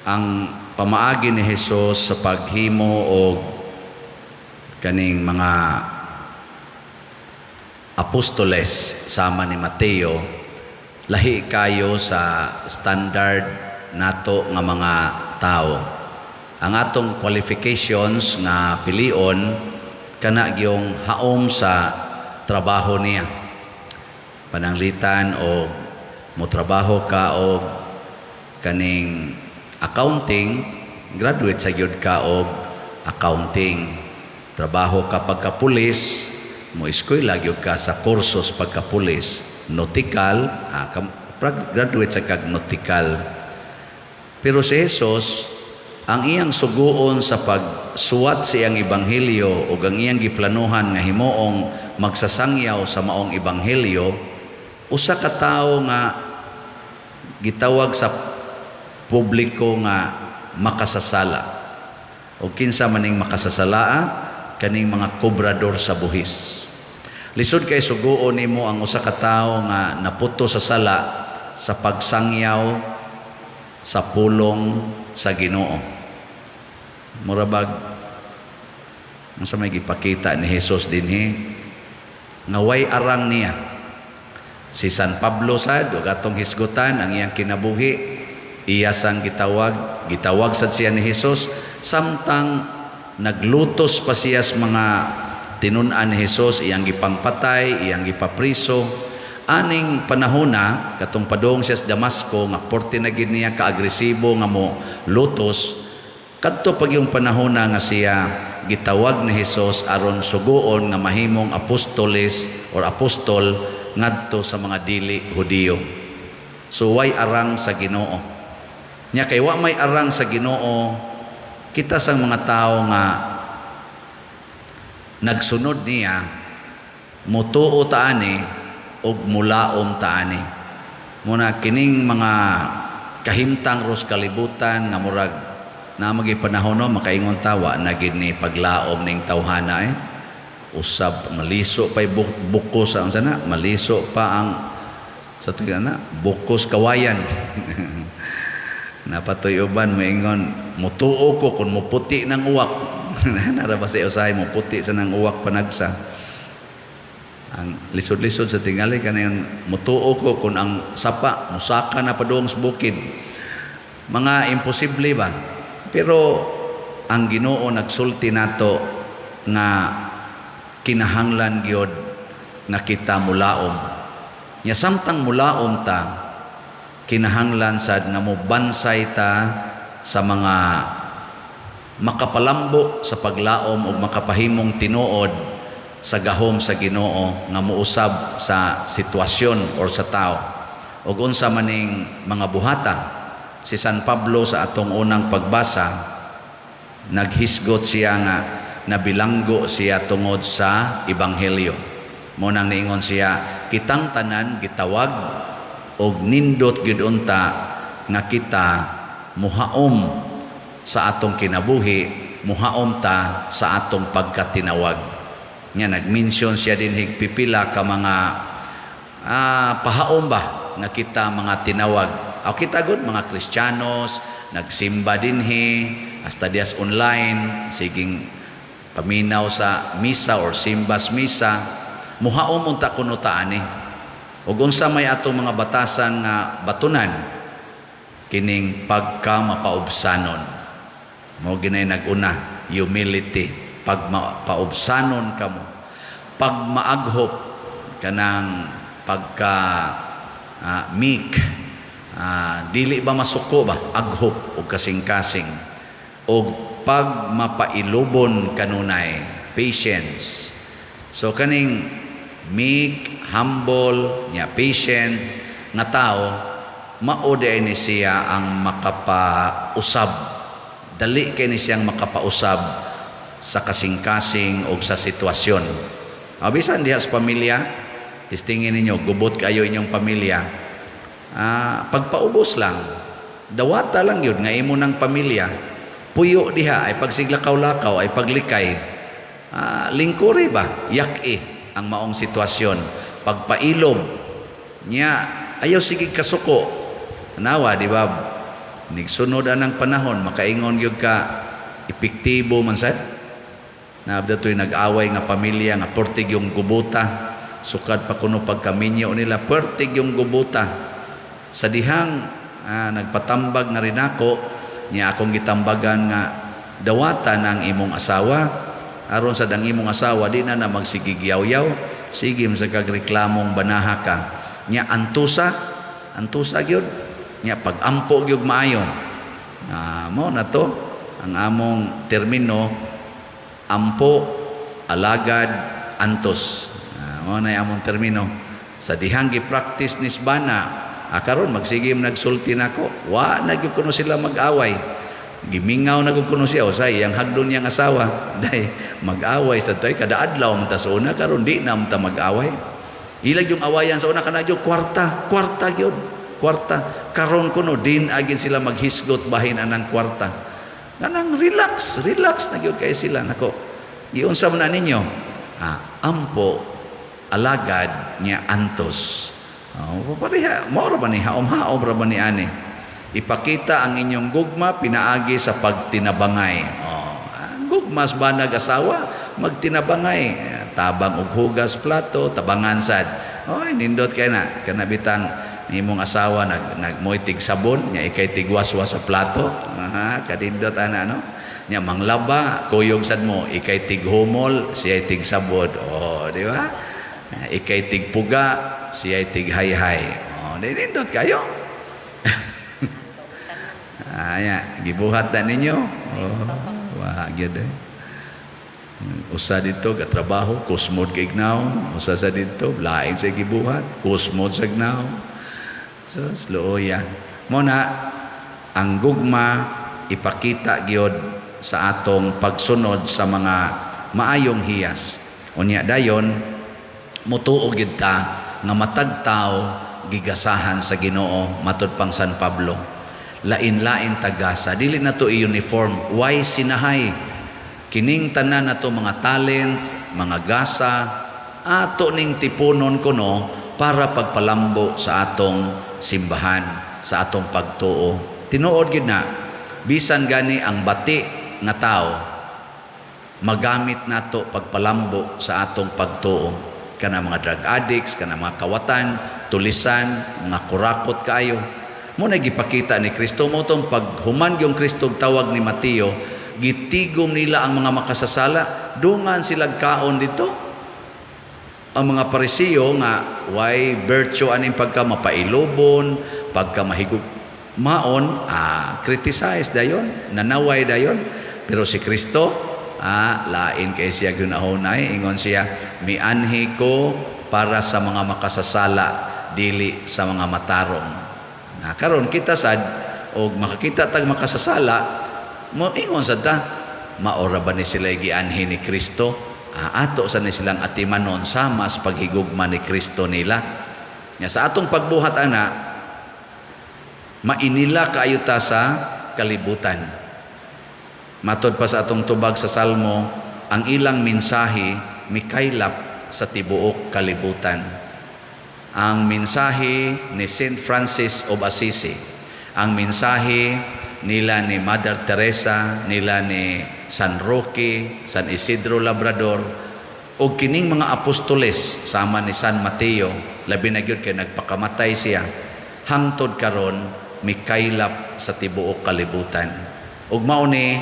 ang pamaagi ni Hesus sa paghimo o kaning mga apostoles sama ni Mateo lahi kayo sa standard nato nga mga tao. Ang atong qualifications nga pilion kana gyung haom sa trabaho niya. Pananglitan o motrabaho ka o kaning accounting, graduate sa gyud ka og accounting. Trabaho ka pagka-pulis, mo eskwela gyud ka sa kursos pagka-pulis. Nautical, graduate sa kag nautical. Pero si Jesus, ang iyang suguon sa pagsuwat sa iyang ebanghelyo o ang iyang giplanuhan nga himuong magsasangyaw sa maong ebanghelyo, usa ka tawo nga gitawag sa publiko nga makasasala. O kinsa maning makasasalaa, kaning mga kobrador sa buhis. Lisod kay suguon nimo ang usa ka tawo nga naputo sa sala sa pagsangyaw sa pulong sa Ginoo. Murabag unsa may gipakita ni Jesus dinhi nga way arang niya. Si San Pablo sad ug atong hisgutan ang iyang kinabuhi, iya sang gitawag sad siya ni Jesus samtang naglutos pa siya sa mga tinun-an ni Jesus, iyang gipangpatay, iyang gipapriso. Aning panahona katong padung siya sa Damasco nga porte na gid niya kaagresibo nga mo lutos, kadto pag yung panahona nga siya gitawag ni Jesus aron suguon nga mahimong apostoles or apostol ngadto sa mga dili Hudiyo. So way arang sa Ginoo. Nya kay wa may arang sa Ginoo, kita sang mga tao nga nagsunod niya, mutuo taani og mulaom taani. Muna kining mga kahimtang ros kalibutan nga murag na magi panahon no makaingon tawa na gid ni paglaom ning tawhana usab maliso pa bukos ang sana, maliso pa ang sa tuig na bukos kawayan. Napatoy uban moingon mutuo ko kun muputi ng uwak. Nara ba sa usahay muputi sa nang uwak panagsa. Ang lisod-lisod sa tingali kanayon mutuo ko kun ang sapa musaka na padung sa bukid. Mga imposible ba? Pero ang Ginoo nagsulti nato nga kinahanglan gyud nga kita mulaom. Nya samtang mulaom ta, kinahanglan sad nga mobansay ta sa mga makapalambo sa paglaom ug makapahimong tinuod sa gahom sa Ginoo nga mousab sa sitwasyon or sa tao. Ug unsa maning mga buhata, si San Pablo sa atong unang pagbasa naghisgot siya nga nabilanggo siya tungod sa ebanghelyo. Mo nang niingon siya, kitang tanan gitawag og nindot gyud unta nga kita muhaom sa atong kinabuhi, muhaom ta sa atong pagkatinawag. Nya nagmention siya din higpipila ka mga pahaom ba nga kita mga tinawag. Aw kita gud mga Kristiyanos nagsimba dinhi hasta dias online siging paminaw sa misa or simbas misa, muhaom unta kuno taani. Ug unsa may atong mga batasan nga batunan kining pagka mapaubsanon. Mo ginay naguna, humility, pag mapaubsanon kamo, pag maaghop kanang pagka meek, dili ba masuko ba aghop o kasing-kasing, o pag mapailubon kanunay patience. So kaning meek, humble, nya patient nga tao, mao ni siya ang makapausab, dali kay ni siyang makapausab sa kasing-kasing o sa sitwasyon. Bisan diha sa pamilya, tistingin ninyo, gubot kayo inyong pamilya, pagpaubos lang, dawata lang yun nga imo ng pamilya, puyo diha ay pagsiglakaw-lakaw ay paglikay, lingkuri ba, yak ang maong sitwasyon, pagpailob niya, ayaw sige kasuko, nawa di ba, Nigsunod anang panahon, makaingon gyud ka epektibo man sad. Naabda to'y nag-away nga pamilya nga portig yung gubuta. Sukad pa kuno pagkaminyo nila, portig yung gubuta. Sa dihang nagpatambag nga rin ako, niya akong gitambagan nga dawatan ang imong asawa. Aron sa dang imong asawa, di na magsigigyaw-yaw. Sige, sa kagreklamong banaha ka. Niya antusa gyud. Niya pag-ampo gyud maayo. Mao na to ang among termino, ampo, alagad, antos. Mao na among termino. Sa dihang gi-practice ni Sbana, karon magsigim nagsulti nako. Wa na gyud kuno sila mag-away. Gimingaw na kuno siya usay ang hagdon niyang asawa. Dai mag-away sa toy kada adlaw man ta sa una, karon di na man ta mag-away. Ilag yung awayan sa una kana gyud kwarta gyud. Kwarta. Karon kuno din agin sila maghisgot bahin anang kwarta. Ganang relax na gyud kay sila nako. Giunsa man na ninyo? Ampo, alagad niya antos. Pareha, maura ba ni haom-haom ra ba ni ani? Ipakita ang inyong gugma pinaagi sa pagtinabangay. Ang gugmas ba nag-asawa magtinabangay, tabang og hugas plato, tabangan sad. Nindot kay na kana bitang imong asawa nagmoytig sabon, nya ikay tigwaswas sa plato. Kadindot ana no. Nya manglaba, kuyog sad mo, ikay tighumol, siya tigsabod. Di ba? Ikay tigpuga, siya tighayhay. Nindot kayo. Gibuhat na ninyo. Wah, gyud eh. Usa dito katrabaho, kusmod kay gnaw. Usa sa dito, laing sa gibuhat, kusmod sa gnaw. So, sloya. Muna, ang gugma ipakita gyud sa atong pagsunod sa mga maayong hiyas. Unya dayon, mutuo gyud ta nga matag tawo gigasahan sa Ginoo matud pang San Pablo. Lain-lain tagasa, dili na to uniform. Why sinahay? Kining tanan na to mga talent, mga gasa, ato ning tipunon kuno para pagpalambo sa atong simbahan, sa atong pagtuo. Tinuod gid na, bisan gani ang bati nga tao, magamit nato pagpalambo sa atong pagtuo. Kana mga drug addicts, kana mga kawatan, tulisan, mga kurakot kayo. Muna gipakita ni Kristo mo itong paghuman yung Kristo tawag ni Mateo, gitigom nila ang mga makasasala, dungan silang kaon dito. Ang mga Parisiyo nga, why virtue aning pagka mapailobon, pagka mahigug maon, criticize dayon, nanaway dayon. Pero si Kristo, lain kay siya gunahonay, ingon siya, mianhi ko para sa mga makasasala, dili sa mga matarong. Karon kita sad og makakita tag makasasala, mo ingon sad ta, maora ba ni sila gianhi ni Kristo? Ato sa ni silang atimanon samas paghigugma ni Kristo nila. Nya sa atong pagbuhat ana, mainila kaayo ta sa kalibutan. Matod pa sa atong tubag sa Salmo, ang ilang mensahe mikaylap sa tibuok kalibutan. Ang mensahe ni Saint Francis of Assisi, ang mensahe nila ni Mother Teresa, nila ni San Roque, San Isidro Labrador, o kining mga apostoles sama ni San Mateo, labi na gyud kay nagpakamatay siya, hangtod karon mikaylap sa tibuok kalibutan. Ug mao ni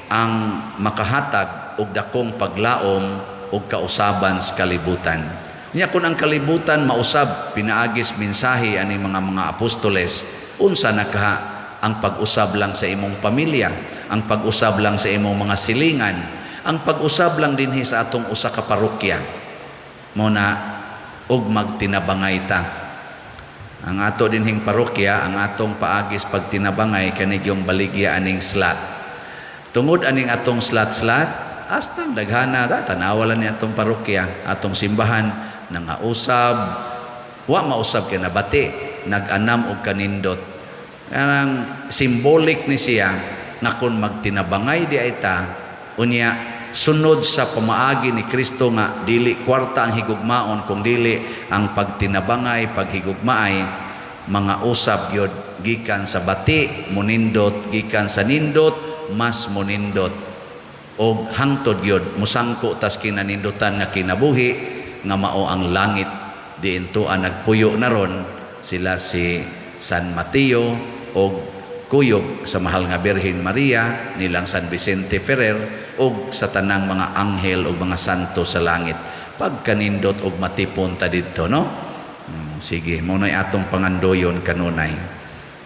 ang makahatag og dakong paglaom og kausaban sa kalibutan. Nya kun ang kalibutan mausab pinaagis mensahe aning mga apostoles, unsa naka ang pag-usab lang sa imong pamilya, ang pag-usab lang sa imong mga silingan, ang pag-usab lang dinhi sa atong usa ka parokya. Mao na og magtinabangay ta. Ang ato dinhing parokya, ang atong paagis pagtinabangay kanig yung baligya aning slat. Tungod aning atong slat-slat, hasta daghana ra tanawalan ni atong parokya, atong simbahan nangausab, wa mausab kay nabati, nag-anam og kanindot. Kanang symbolic ni siya nga kun magtinabangay di ay ta, unya sunod sa pamaagi ni Kristo nga dili kwarta ang higugmaon kung dili ang pagtinabangay, paghigugmaay, mga usab gyud gikan sa bati munindot, gikan sa nindot mas munindot, og hangtod gyud musangko tas kinanindutan nga kinabuhi nga mao ang langit. Diinto ang nagpuyo na ron sila si San Mateo og kuyog sa mahal nga Birhen Maria, nilang San Vicente Ferrer og sa tanang mga anghel og mga santo sa langit. Pagkanindot og matipon ta didto, no? Sige, mo nay atong pangandoyon kanunay.